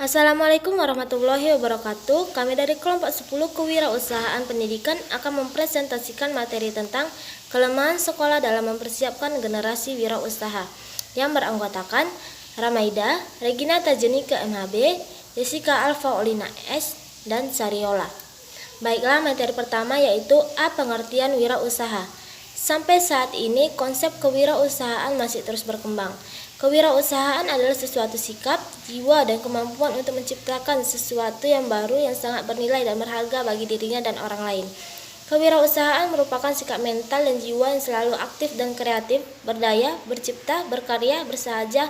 Assalamualaikum warahmatullahi wabarakatuh. Kami dari kelompok 10 Kewirausahaan Pendidikan akan mempresentasikan materi tentang kelemahan sekolah dalam mempersiapkan generasi wirausaha yang beranggotakan Ramaida, Regina Tajenike MHB, Jessica Alfaolina S, dan Sariola. Baiklah, materi pertama yaitu A. Pengertian wirausaha. Sampai saat ini konsep kewirausahaan masih terus berkembang. Kewirausahaan adalah sesuatu sikap, jiwa, dan kemampuan untuk menciptakan sesuatu yang baru yang sangat bernilai dan berharga bagi dirinya dan orang lain. Kewirausahaan merupakan sikap mental dan jiwa yang selalu aktif dan kreatif, berdaya, bercipta, berkarya, bersahaja,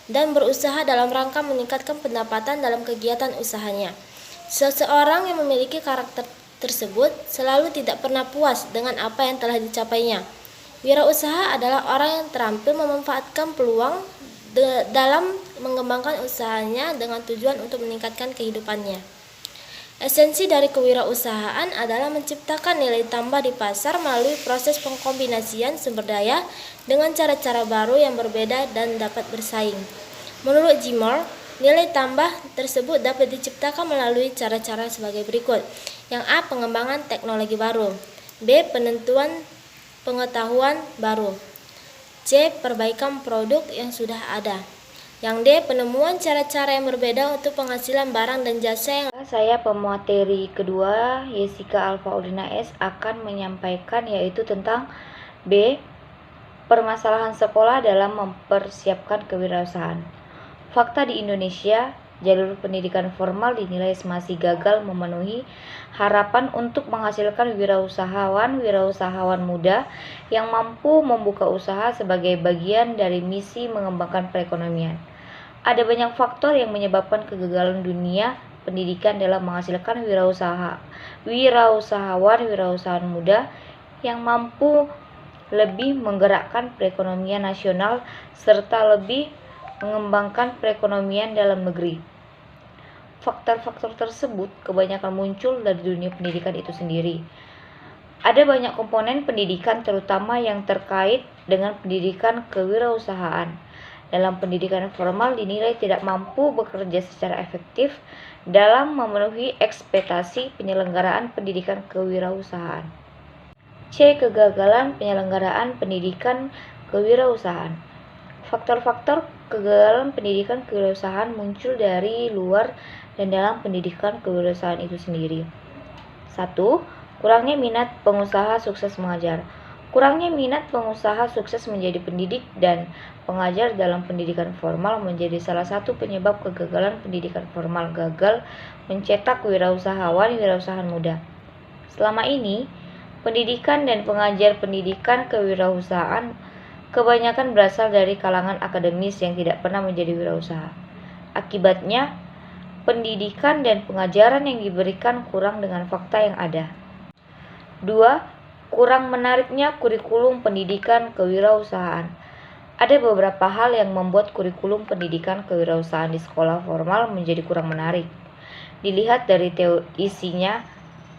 dan berusaha dalam rangka meningkatkan pendapatan dalam kegiatan usahanya. Seseorang yang memiliki karakter tersebut selalu tidak pernah puas dengan apa yang telah dicapainya. Wirausaha adalah orang yang terampil memanfaatkan peluang dalam mengembangkan usahanya dengan tujuan untuk meningkatkan kehidupannya. Esensi dari kewirausahaan adalah menciptakan nilai tambah di pasar melalui proses pengkombinasian sumber daya dengan cara-cara baru yang berbeda dan dapat bersaing. Menurut Jimmer, nilai tambah tersebut dapat diciptakan melalui cara-cara sebagai berikut. Yang A. Pengembangan teknologi baru. B. Penentuan pengetahuan baru. C. Perbaikan produk yang sudah ada. Yang D. Penemuan cara-cara yang berbeda untuk penghasilan barang dan jasa yang... Saya pemateri kedua, Jessica Alfaolina S, akan menyampaikan yaitu tentang B. Permasalahan sekolah dalam mempersiapkan kewirausahaan. Fakta di Indonesia, jalur pendidikan formal dinilai masih gagal memenuhi harapan untuk menghasilkan wirausahawan muda yang mampu membuka usaha sebagai bagian dari misi mengembangkan perekonomian. Ada banyak faktor yang menyebabkan kegagalan dunia pendidikan dalam menghasilkan wirausahawan muda yang mampu lebih menggerakkan perekonomian nasional serta lebih mengembangkan perekonomian dalam negeri. Faktor-faktor tersebut kebanyakan muncul dari dunia pendidikan itu sendiri. Ada banyak komponen pendidikan terutama yang terkait dengan pendidikan kewirausahaan. Dalam pendidikan formal dinilai tidak mampu bekerja secara efektif dalam memenuhi ekspektasi penyelenggaraan pendidikan kewirausahaan. C. Kegagalan penyelenggaraan pendidikan kewirausahaan. Faktor-faktor kegagalan pendidikan kewirausahaan muncul dari luar dan dalam pendidikan kewirausahaan itu sendiri. 1. Kurangnya minat pengusaha sukses mengajar. Kurangnya minat pengusaha sukses menjadi pendidik dan pengajar dalam pendidikan formal menjadi salah satu penyebab kegagalan pendidikan formal gagal mencetak wirausahawan muda. Selama ini, pendidikan dan pengajar pendidikan kewirausahaan kebanyakan berasal dari kalangan akademis yang tidak pernah menjadi wirausaha. Akibatnya, pendidikan dan pengajaran yang diberikan kurang dengan fakta yang ada. 2. Kurang menariknya kurikulum pendidikan kewirausahaan. Ada beberapa hal yang membuat kurikulum pendidikan kewirausahaan di sekolah formal menjadi kurang menarik. Dilihat dari isinya,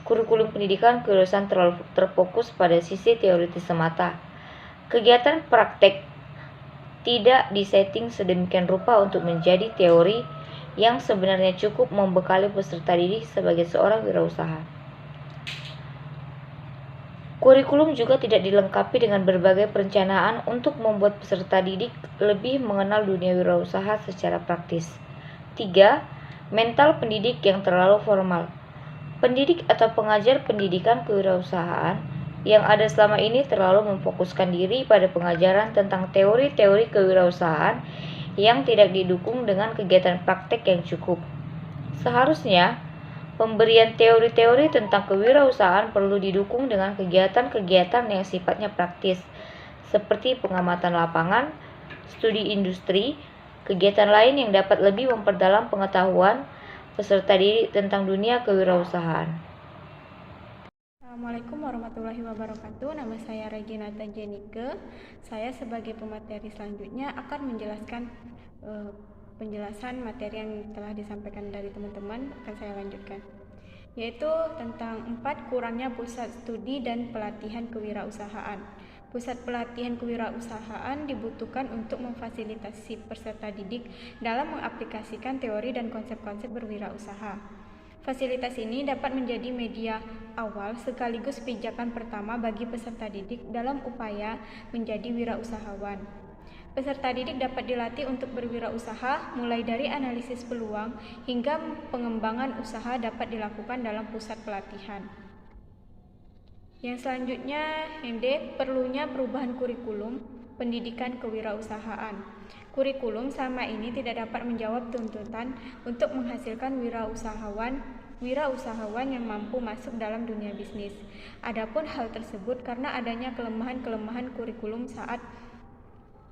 kurikulum pendidikan kewirausahaan terlalu terfokus pada sisi teoritis semata. Kegiatan praktek tidak disetting sedemikian rupa untuk menjadi teori yang sebenarnya cukup membekali peserta didik sebagai seorang wirausaha. Kurikulum juga tidak dilengkapi dengan berbagai perencanaan untuk membuat peserta didik lebih mengenal dunia wirausaha secara praktis. 3. Mental pendidik yang terlalu formal. Pendidik atau pengajar pendidikan kewirausahaan yang ada selama ini terlalu memfokuskan diri pada pengajaran tentang teori-teori kewirausahaan yang tidak didukung dengan kegiatan praktek yang cukup. Seharusnya, pemberian teori-teori tentang kewirausahaan perlu didukung dengan kegiatan-kegiatan yang sifatnya praktis, seperti pengamatan lapangan, studi industri, kegiatan lain yang dapat lebih memperdalam pengetahuan peserta didik tentang dunia kewirausahaan. Assalamualaikum warahmatullahi wabarakatuh. Nama saya Regina Tajenike. Saya sebagai pemateri selanjutnya akan menjelaskan penjelasan materi yang telah disampaikan dari teman-teman. Akan saya lanjutkan, yaitu tentang 4. Kurangnya pusat studi dan pelatihan kewirausahaan. Pusat pelatihan kewirausahaan dibutuhkan untuk memfasilitasi peserta didik dalam mengaplikasikan teori dan konsep-konsep berwirausaha. Fasilitas ini dapat menjadi media awal sekaligus pijakan pertama bagi peserta didik dalam upaya menjadi wirausahawan. Peserta didik dapat dilatih untuk berwirausaha mulai dari analisis peluang hingga pengembangan usaha dapat dilakukan dalam pusat pelatihan. Yang selanjutnya, perlunya perubahan kurikulum pendidikan kewirausahaan. Kurikulum selama ini tidak dapat menjawab tuntutan untuk menghasilkan wirausahawan yang mampu masuk dalam dunia bisnis. Adapun hal tersebut karena adanya kelemahan-kelemahan kurikulum saat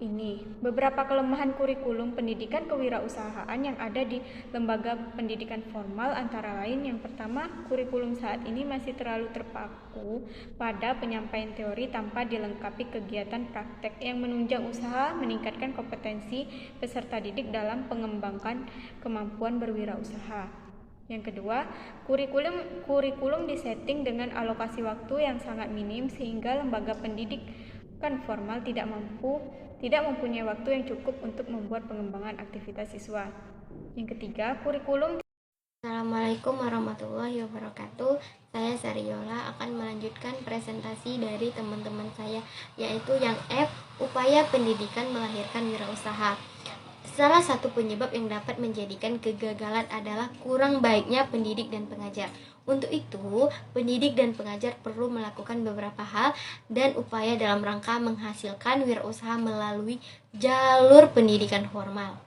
ini. Beberapa kelemahan kurikulum pendidikan kewirausahaan yang ada di lembaga pendidikan formal antara lain: yang pertama, kurikulum saat ini masih terlalu terpaku pada penyampaian teori tanpa dilengkapi kegiatan praktek yang menunjang usaha, meningkatkan kompetensi peserta didik dalam mengembangkan kemampuan berwirausaha. Yang kedua, kurikulum disetting dengan alokasi waktu yang sangat minim sehingga lembaga pendidikan formal tidak mempunyai waktu yang cukup untuk membuat pengembangan aktivitas siswa. Yang ketiga, kurikulum. Assalamualaikum warahmatullahi wabarakatuh. Saya Sariola akan melanjutkan presentasi dari teman-teman saya, yaitu yang F, upaya pendidikan melahirkan wirausaha. Salah satu penyebab yang dapat menjadikan kegagalan adalah kurang baiknya pendidik dan pengajar. Untuk itu, pendidik dan pengajar perlu melakukan beberapa hal dan upaya dalam rangka menghasilkan wirausaha melalui jalur pendidikan formal.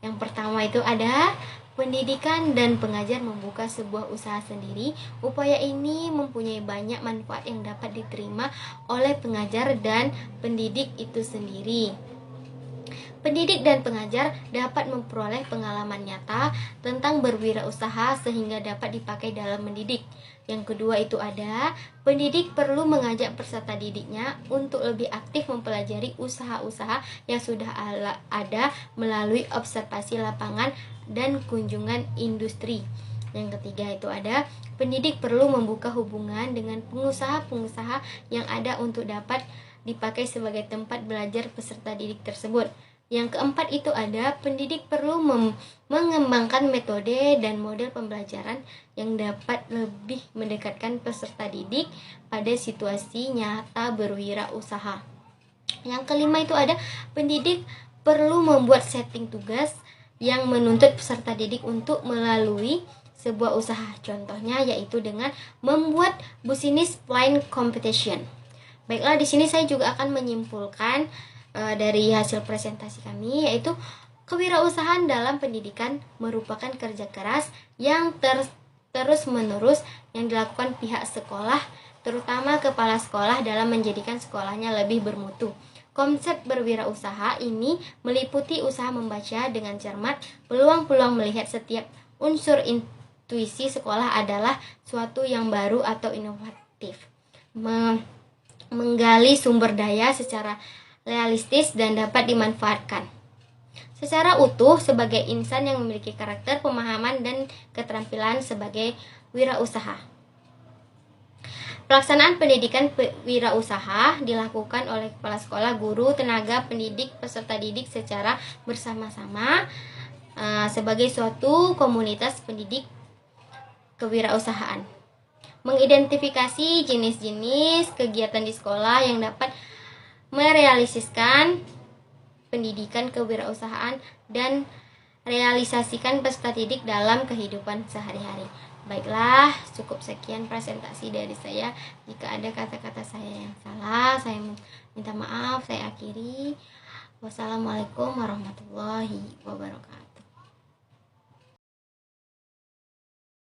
Yang pertama itu ada pendidikan dan pengajar membuka sebuah usaha sendiri. Upaya ini mempunyai banyak manfaat yang dapat diterima oleh pengajar dan pendidik itu sendiri. Pendidik dan pengajar dapat memperoleh pengalaman nyata tentang berwirausaha sehingga dapat dipakai dalam mendidik. Yang kedua itu ada, pendidik perlu mengajak peserta didiknya untuk lebih aktif mempelajari usaha-usaha yang sudah ada melalui observasi lapangan dan kunjungan industri. Yang ketiga itu ada, pendidik perlu membuka hubungan dengan pengusaha-pengusaha yang ada untuk dapat dipakai sebagai tempat belajar peserta didik tersebut. Yang keempat itu ada, pendidik perlu mengembangkan metode dan model pembelajaran yang dapat lebih mendekatkan peserta didik pada situasi nyata berwirausaha. Yang kelima itu ada, pendidik perlu membuat setting tugas yang menuntut peserta didik untuk melalui sebuah usaha. Contohnya yaitu dengan membuat business plan competition. Baiklah, di sini saya juga akan menyimpulkan dari hasil presentasi kami, yaitu kewirausahaan dalam pendidikan merupakan kerja keras yang terus-menerus yang dilakukan pihak sekolah, terutama kepala sekolah dalam menjadikan sekolahnya lebih bermutu. Konsep berwirausaha ini meliputi usaha membaca dengan cermat peluang-peluang, melihat setiap unsur intuisi sekolah adalah suatu yang baru atau inovatif, menggali sumber daya secara realistis dan dapat dimanfaatkan secara utuh sebagai insan yang memiliki karakter, pemahaman, dan keterampilan sebagai wirausaha. Pelaksanaan pendidikan wirausaha dilakukan oleh kepala sekolah, guru, tenaga pendidik, peserta didik secara bersama-sama sebagai suatu komunitas pendidik kewirausahaan. Mengidentifikasi jenis-jenis kegiatan di sekolah yang dapat merealisasikan pendidikan kewirausahaan dan realisasikan peserta didik dalam kehidupan sehari-hari. Baiklah, cukup sekian presentasi dari saya. Jika ada kata-kata saya yang salah, saya minta maaf, saya akhiri. Wassalamualaikum warahmatullahi wabarakatuh.